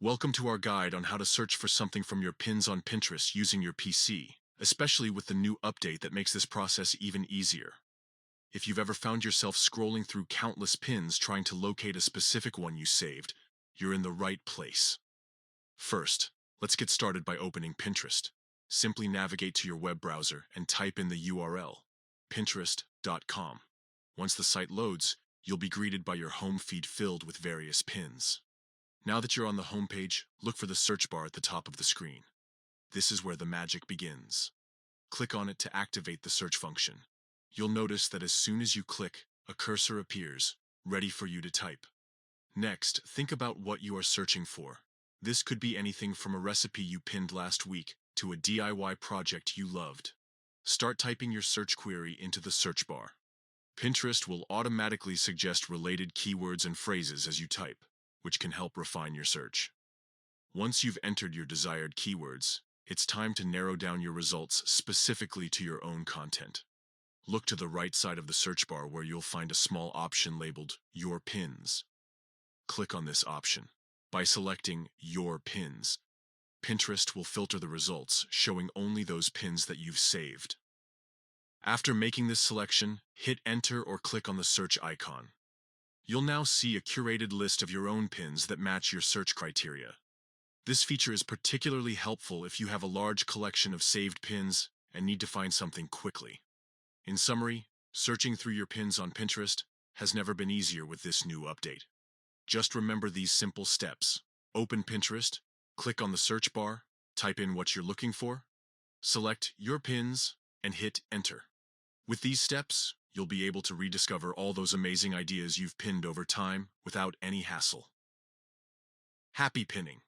Welcome to our guide on how to search for something from your pins on Pinterest using your PC, especially with the new update that makes this process even easier. If you've ever found yourself scrolling through countless pins trying to locate a specific one you saved, you're in the right place. First, let's get started by opening Pinterest. Simply navigate to your web browser and type in the URL, pinterest.com. Once the site loads, you'll be greeted by your home feed filled with various pins. Now that you're on the homepage, look for the search bar at the top of the screen. This is where the magic begins. Click on it to activate the search function. You'll notice that as soon as you click, a cursor appears, ready for you to type. Next, think about what you are searching for. This could be anything from a recipe you pinned last week to a DIY project you loved. Start typing your search query into the search bar. Pinterest will automatically suggest related keywords and phrases as you type, which can help refine your search. Once you've entered your desired keywords, it's time to narrow down your results specifically to your own content. Look to the right side of the search bar where you'll find a small option labeled Your Pins. Click on this option. By selecting Your Pins, Pinterest will filter the results, showing only those pins that you've saved. After making this selection, hit Enter or click on the search icon. You'll now see a curated list of your own pins that match your search criteria. This feature is particularly helpful if you have a large collection of saved pins and need to find something quickly. In summary, searching through your pins on Pinterest has never been easier with this new update. Just remember these simple steps. Open Pinterest, click on the search bar, type in what you're looking for, select your pins, and hit Enter. With these steps, you'll be able to rediscover all those amazing ideas you've pinned over time without any hassle. Happy pinning!